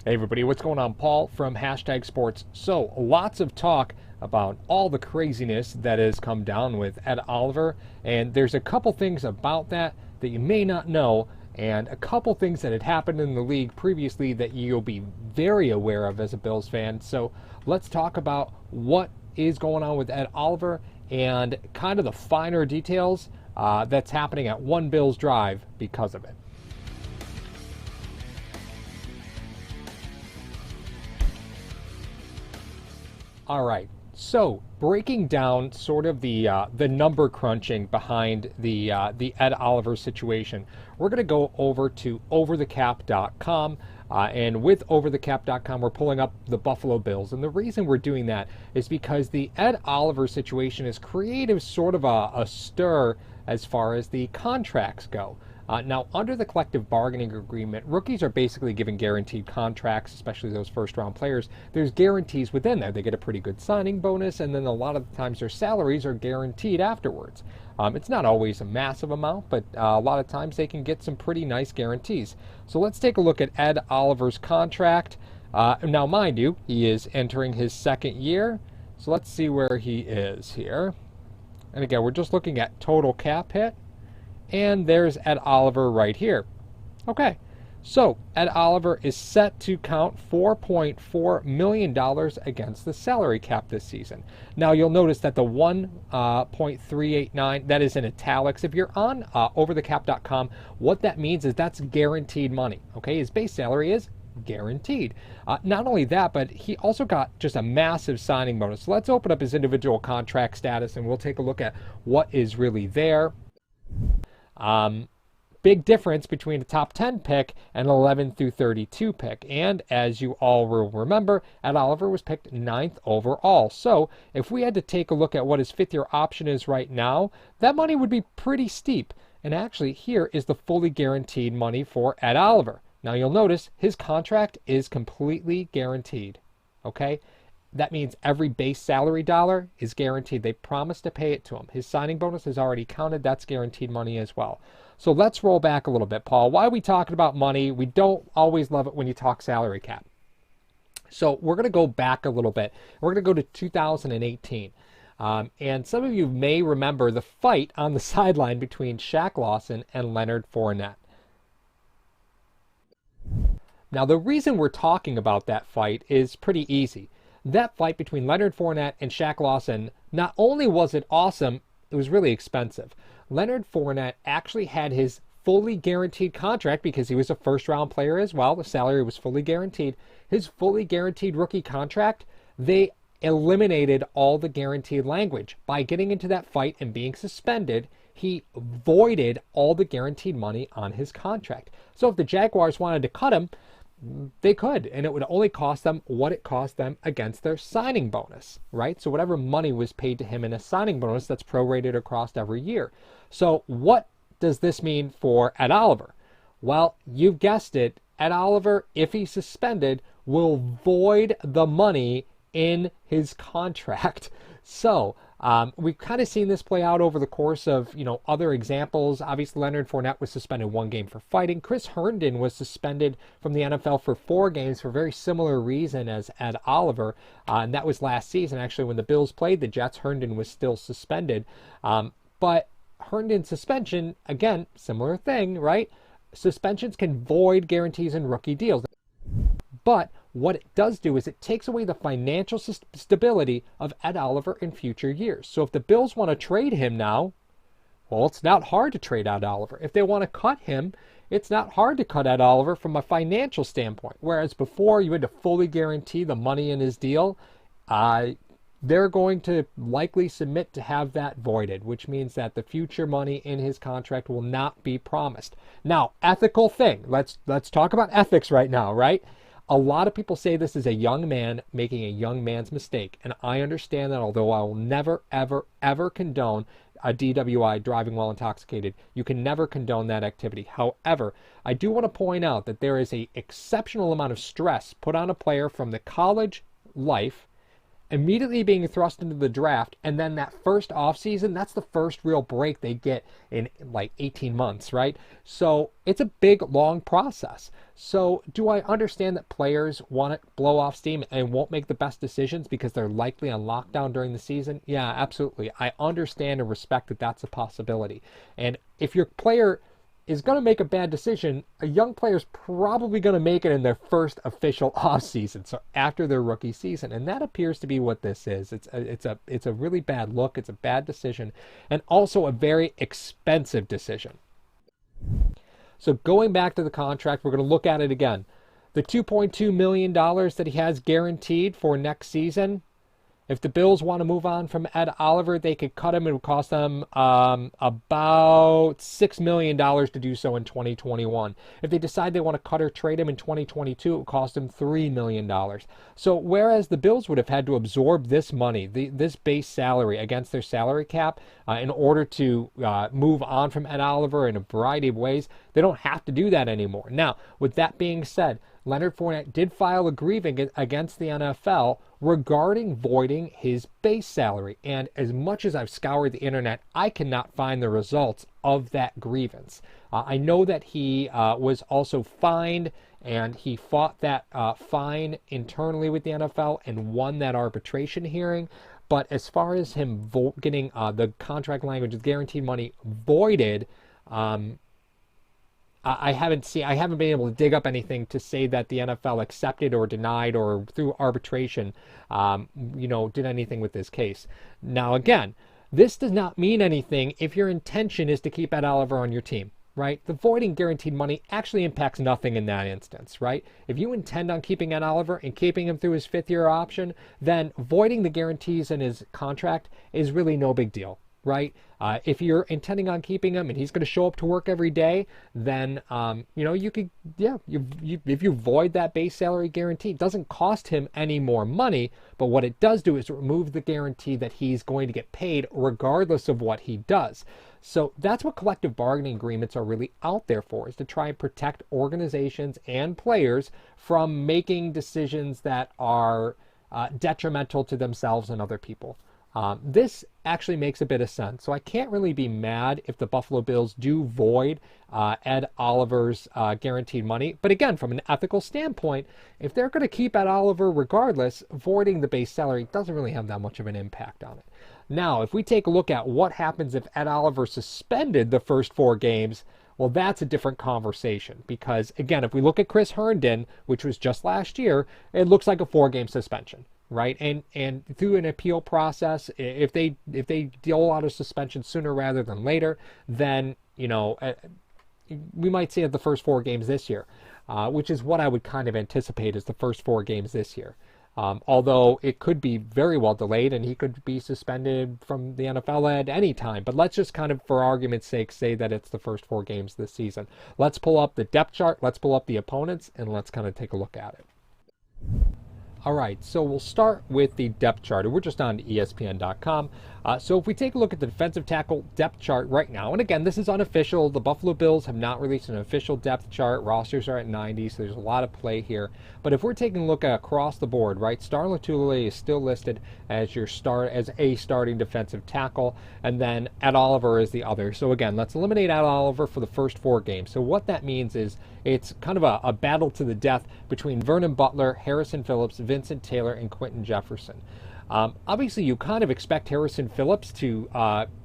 Hey everybody, what's going on? Paul from Hashtag Sports. So, lots of talk about all the craziness that has come down with Ed Oliver, and there's a couple things about that that you may not know, and a couple things that had happened in the league previously that you'll be very aware of as a Bills fan. So, let's talk about what is going on with Ed Oliver and kind of the finer details that's happening at One Bills Drive because of it. All right. So breaking down sort of the number crunching behind the Ed Oliver situation, we're going to go over to overthecap.com. And with overthecap.com, we're pulling up the Buffalo Bills. And the reason we're doing that is because the Ed Oliver situation has created sort of a stir as far as the contracts go. Now, under the collective bargaining agreement, rookies are basically given guaranteed contracts, especially those first-round players. There's guarantees within there. They get a pretty good signing bonus, and then a lot of the times their salaries are guaranteed afterwards. It's not always a massive amount, but a lot of times they can get some pretty nice guarantees. So let's take a look at Ed Oliver's contract. Now, mind you, he is entering his second year, so let's see where he is here. And again, we're just looking at total cap hit. And there's Ed Oliver right here. Okay, so Ed Oliver is set to count $4.4 million against the salary cap this season. Now you'll notice that the 1.389, that is in italics. If you're on overthecap.com, what that means is that's guaranteed money. Okay, his base salary is guaranteed. Not only that, but he also got just a massive signing bonus. So let's open up his individual contract status and we'll take a look at what is really there. Big difference between a top 10 pick and an 11 through 32 pick. And as you all will remember, Ed Oliver was picked 9th overall. So if we had to take a look at what his fifth year option is right now, that money would be pretty steep. And actually, here is the fully guaranteed money for Ed Oliver. Now you'll notice his contract is completely guaranteed. Okay? That means every base salary dollar is guaranteed. They promised to pay it to him. His signing bonus is already counted. That's guaranteed money as well. So let's roll back a little bit, Paul. Why are we talking about money? We don't always love it when you talk salary cap. So we're going to go back a little bit. We're going to go to 2018. And some of you may remember the fight on the sideline between Shaq Lawson and Leonard Fournette. Now, the reason we're talking about that fight is pretty easy. That fight between Leonard Fournette and Shaq Lawson, not only was it awesome, it was really expensive. Leonard Fournette actually had his fully guaranteed contract because he was a first-round player as well. The salary was fully guaranteed. His fully guaranteed rookie contract, they eliminated all the guaranteed language. By getting into that fight and being suspended, he voided all the guaranteed money on his contract. So if the Jaguars wanted to cut him, they could, and it would only cost them what it cost them against their signing bonus, right? So whatever money was paid to him in a signing bonus, that's prorated across every year. So what does this mean for Ed Oliver? Well, you've guessed it. Ed Oliver, if he's suspended, will void the money in his contract. So we've kind of seen this play out over the course of, other examples. Obviously, Leonard Fournette was suspended 1 game for fighting. Chris Herndon was suspended from the NFL for 4 games for a very similar reason as Ed Oliver. And that was last season. Actually, when the Bills played the Jets, Herndon was still suspended. But Herndon's suspension, again, similar thing, right? Suspensions can void guarantees in rookie deals. But what it does do is it takes away the financial stability of Ed Oliver in future years. So if the Bills want to trade him now, well, it's not hard to trade Ed Oliver. If they want to cut him, it's not hard to cut Ed Oliver from a financial standpoint. Whereas before you had to fully guarantee the money in his deal, they're going to likely submit to have that voided, which means that the future money in his contract will not be promised. Now, ethical thing. Let's talk about ethics right now, right? A lot of people say this is a young man making a young man's mistake. And I understand that, although I will never, ever, ever condone a DWI, driving while intoxicated. You can never condone that activity. However, I do want to point out that there is an exceptional amount of stress put on a player from the college life immediately being thrust into the draft, and then that first offseason, that's the first real break they get in like 18 months, right? So it's a big, long process. So do I understand that players want to blow off steam and won't make the best decisions because they're likely on lockdown during the season? Yeah, absolutely. I understand and respect that that's a possibility. And if your player is going to make a bad decision, a young player is probably going to make it in their first official offseason, so after their rookie season, and that appears to be what this is. It's a really bad look. It's a bad decision, and also a very expensive decision. So going back to the contract, we're going to look at it again. The $2.2 million that he has guaranteed for next season. If the Bills want to move on from Ed Oliver, they could cut him. It would cost them about $6 million to do so in 2021. If they decide they want to cut or trade him in 2022, it would cost them $3 million. So whereas the Bills would have had to absorb this money, this base salary against their salary cap in order to move on from Ed Oliver in a variety of ways, they don't have to do that anymore. Now, with that being said, Leonard Fournette did file a grievance against the NFL regarding voiding his base salary. And as much as I've scoured the internet, I cannot find the results of that grievance. I know that he was also fined, and he fought that fine internally with the NFL and won that arbitration hearing. But as far as him getting the contract language of guaranteed money voided, I haven't been able to dig up anything to say that the NFL accepted or denied or through arbitration, did anything with this case. Now, again, this does not mean anything if your intention is to keep Ed Oliver on your team, right? The voiding guaranteed money actually impacts nothing in that instance, right? If you intend on keeping Ed Oliver and keeping him through his fifth-year option, then voiding the guarantees in his contract is really no big deal, right? If you're intending on keeping him and he's going to show up to work every day, then you could, if you void that base salary guarantee, it doesn't cost him any more money. But what it does do is remove the guarantee that he's going to get paid regardless of what he does. So that's what collective bargaining agreements are really out there for, is to try and protect organizations and players from making decisions that are detrimental to themselves and other people. This actually makes a bit of sense. So I can't really be mad if the Buffalo Bills do void Ed Oliver's guaranteed money. But again, from an ethical standpoint, if they're going to keep Ed Oliver regardless, voiding the base salary doesn't really have that much of an impact on it. Now, if we take a look at what happens if Ed Oliver suspended the first 4 games, well, that's a different conversation. Because again, if we look at Chris Herndon, which was just last year, it looks like a 4-game suspension. Right, and through an appeal process, if they deal out a suspension sooner rather than later, then we might see it the first 4 games this year, which is what I would kind of anticipate as the first 4 games this year. Although it could be very well delayed, and he could be suspended from the NFL at any time. But let's just kind of, for argument's sake, say that it's the first 4 games this season. Let's pull up the depth chart. Let's pull up the opponents, and let's kind of take a look at it. All right, so we'll start with the depth chart. We're just on ESPN.com. So if we take a look at the defensive tackle depth chart right now, and again, this is unofficial. The Buffalo Bills have not released an official depth chart. Rosters are at 90, so there's a lot of play here. But if we're taking a look at across the board, right, Star Lotulelei is still listed as as a starting defensive tackle, and then Ed Oliver is the other. So again, let's eliminate Ed Oliver for the first 4 games. So what that means is it's kind of a battle to the death between Vernon Butler, Harrison Phillips, Vincent Taylor, and Quentin Jefferson. Obviously, you kind of expect Harrison Phillips to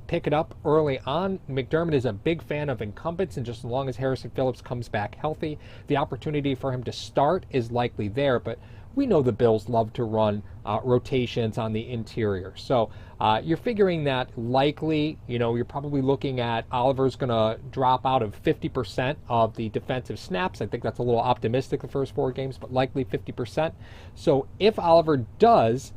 pick it up early on. McDermott is a big fan of incumbents, and just as long as Harrison Phillips comes back healthy, the opportunity for him to start is likely there. But we know the Bills love to run rotations on the interior. So you're figuring that likely, you're probably looking at Oliver's going to drop out of 50% of the defensive snaps. I think that's a little optimistic the first 4 games, but likely 50%. So if Oliver does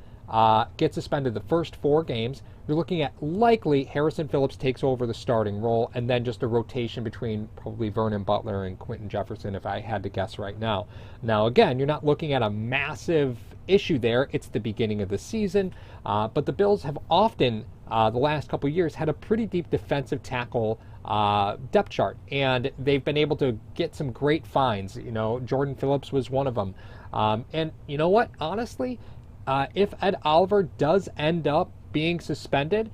get suspended the first 4 games, you're looking at likely Harrison Phillips takes over the starting role, and then just a rotation between probably Vernon Butler and Quentin Jefferson, if I had to guess right now. Now, again, you're not looking at a massive issue there. It's the beginning of the season, but the Bills have often, the last couple years, had a pretty deep defensive tackle depth chart, and they've been able to get some great finds. Jordan Phillips was one of them. And you know what? Honestly, If Ed Oliver does end up being suspended,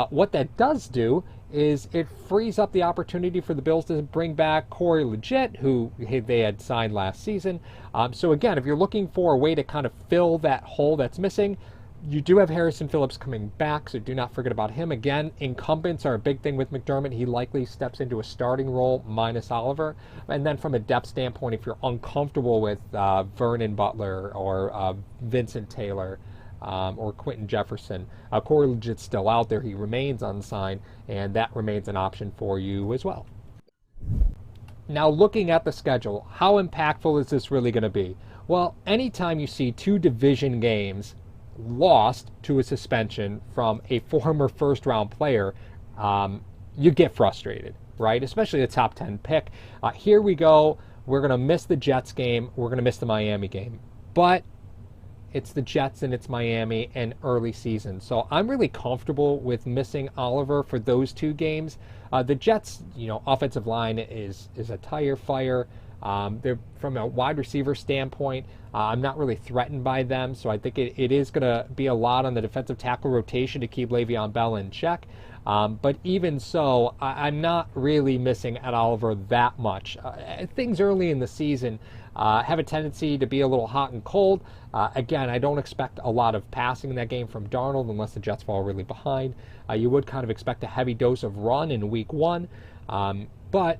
what that does do is it frees up the opportunity for the Bills to bring back Corey Legit, who they had signed last season. So again, if you're looking for a way to kind of fill that hole that's missing, you do have Harrison Phillips coming back, so do not forget about him. Again, incumbents are a big thing with McDermott. He likely steps into a starting role minus Oliver. And then from a depth standpoint, if you're uncomfortable with Vernon Butler or Vincent Taylor or Quentin Jefferson, Corey Legit's still out there. He remains unsigned, and that remains an option for you as well. Now, looking at the schedule, how impactful is this really going to be? Well, anytime you see 2 division games lost to a suspension from a former first-round player, you get frustrated, right? Especially a top 10 pick. Here we go. We're going to miss the Jets game. We're going to miss the Miami game. But it's the Jets and it's Miami and early season. So I'm really comfortable with missing Oliver for those 2 games. The Jets, offensive line is a tire fire. They're from a wide receiver standpoint. I'm not really threatened by them, so I think it is going to be a lot on the defensive tackle rotation to keep Le'Veon Bell in check. But even so, I'm not really missing Ed Oliver that much. Things early in the season have a tendency to be a little hot and cold. Again, I don't expect a lot of passing in that game from Darnold unless the Jets fall really behind. You would kind of expect a heavy dose of run in week 1. But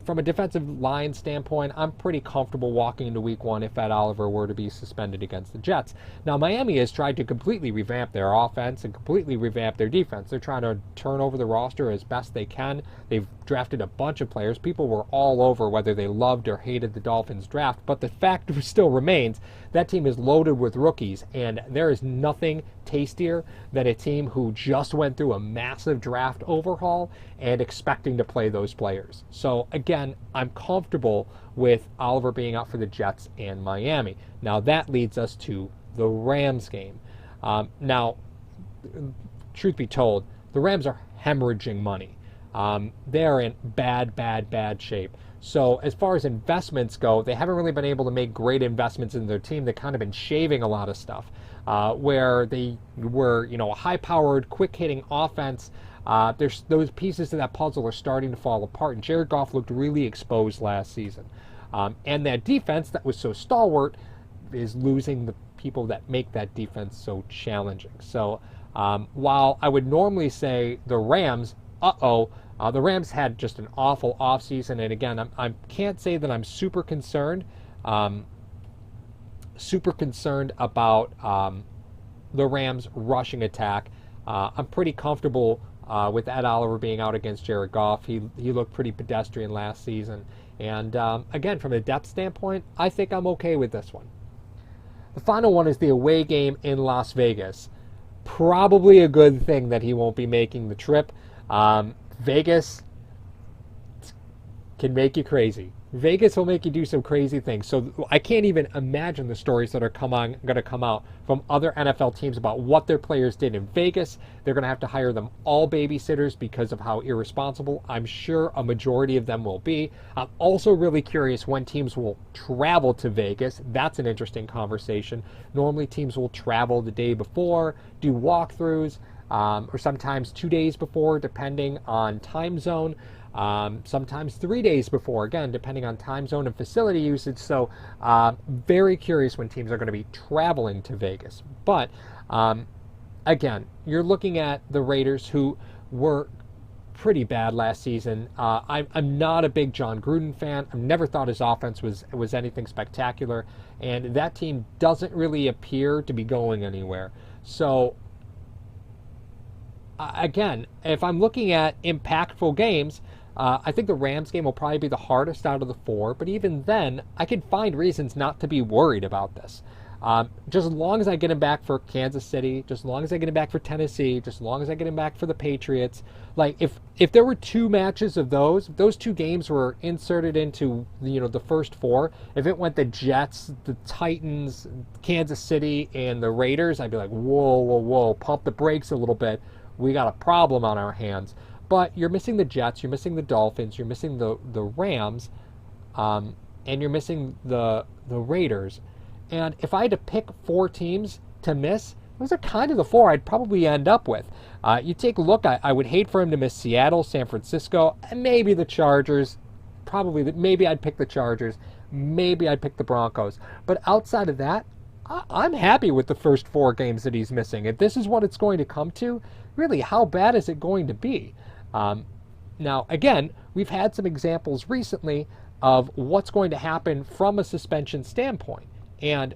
from a defensive line standpoint, I'm pretty comfortable walking into week 1 if Ed Oliver were to be suspended against the Jets. Now, Miami has tried to completely revamp their offense and completely revamp their defense. They're trying to turn over the roster as best they can. They've drafted a bunch of players. People were all over whether they loved or hated the Dolphins draft, but the fact still remains that team is loaded with rookies, and there is nothing tastier than a team who just went through a massive draft overhaul and expecting to play those players. So again, I'm comfortable with Oliver being out for the Jets and Miami. Now that leads us to the Rams game. Now, truth be told, the Rams are hemorrhaging money. They're in bad shape. So as far as investments go, they haven't really been able to make great investments in their team. They've kind of been shaving a lot of stuff. Where they were, a high-powered, quick-hitting offense, there's those pieces to that puzzle are starting to fall apart. And Jared Goff looked really exposed last season. And that defense that was so stalwart is losing the people that make that defense so challenging. So while I would normally say the Rams, the Rams had just an awful offseason. And again, I can't say that I'm super concerned. About the Rams' rushing attack. I'm pretty comfortable with Ed Oliver being out against Jared Goff. He looked pretty pedestrian last season. And again, from a depth standpoint, I think I'm okay with this one. The final one is the away game in Las Vegas. Probably a good thing that he won't be making the trip. Vegas can make you crazy. Vegas will make you do some crazy things. So I can't even imagine the stories that are going to come out from other NFL teams about what their players did in Vegas. They're going to have to hire them all babysitters because of how irresponsible I'm sure a majority of them will be. I'm also really curious when teams will travel to Vegas. That's an interesting conversation. Normally teams will travel the day before, do walkthroughs, or sometimes 2 days before, depending on time zone. Sometimes 3 days before, again, depending on time zone and facility usage. So very curious when teams are going to be traveling to Vegas. But again, you're looking at the Raiders, who were pretty bad last season. I'm not a big John Gruden fan. I've never thought his offense was anything spectacular. And that team doesn't really appear to be going anywhere. So again, if I'm looking at impactful games, I think the Rams game will probably be the hardest out of the 4, but even then, I can find reasons not to be worried about this. Just as long as I get him back for Kansas City, just as long as I get him back for Tennessee, just as long as I get him back for the Patriots. Like, if there were 2 matches of those 2 games were inserted into the first 4, if it went the Jets, the Titans, Kansas City, and the Raiders, I'd be like, whoa, pump the brakes a little bit. We got a problem on our hands. But you're missing the Jets, you're missing the Dolphins, you're missing the Rams, and you're missing the Raiders. And if I had to pick 4 teams to miss, those are kind of the 4 I'd probably end up with. You take a look, I would hate for him to miss Seattle, San Francisco, and maybe the Chargers. Maybe I'd pick the Chargers. Maybe I'd pick the Broncos. But outside of that, I'm happy with the first 4 games that he's missing. If this is what it's going to come to, really, how bad is it going to be? Now, again, we've had some examples recently of what's going to happen from a suspension standpoint. And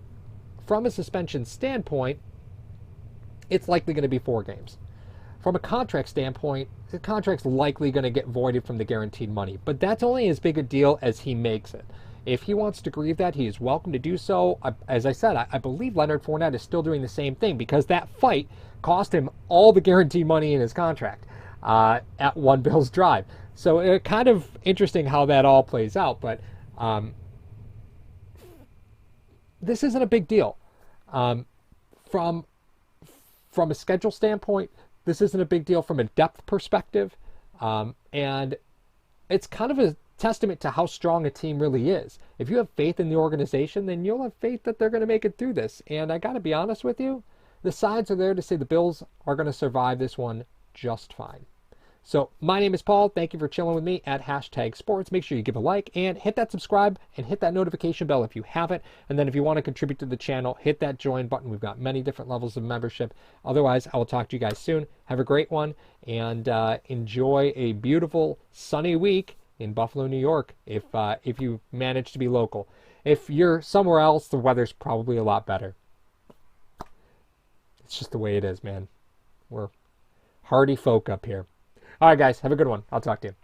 from a suspension standpoint, it's likely going to be 4 games. From a contract standpoint, the contract's likely going to get voided from the guaranteed money. But that's only as big a deal as he makes it. If he wants to grieve that, he is welcome to do so. As I said, I believe Leonard Fournette is still doing the same thing because that fight cost him all the guaranteed money in his contract at One Bills Drive. So it's kind of interesting how that all plays out. But this isn't a big deal. From a schedule standpoint, this isn't a big deal from a depth perspective. And it's kind of a testament to how strong a team really is. If you have faith in the organization, then you'll have faith that they're going to make it through this. And I got to be honest with you, the signs are there to say the Bills are going to survive this one just fine. So my name is Paul. Thank you for chilling with me at #sports. Make sure you give a like and hit that subscribe and hit that notification bell if you haven't. And then if you want to contribute to the channel, hit that join button. We've got many different levels of membership. Otherwise, I will talk to you guys soon. Have a great one and enjoy a beautiful sunny week in Buffalo, New York, if you manage to be local. If you're somewhere else, the weather's probably a lot better. It's just the way it is, man. We're hardy folk up here. All right, guys, have a good one. I'll talk to you.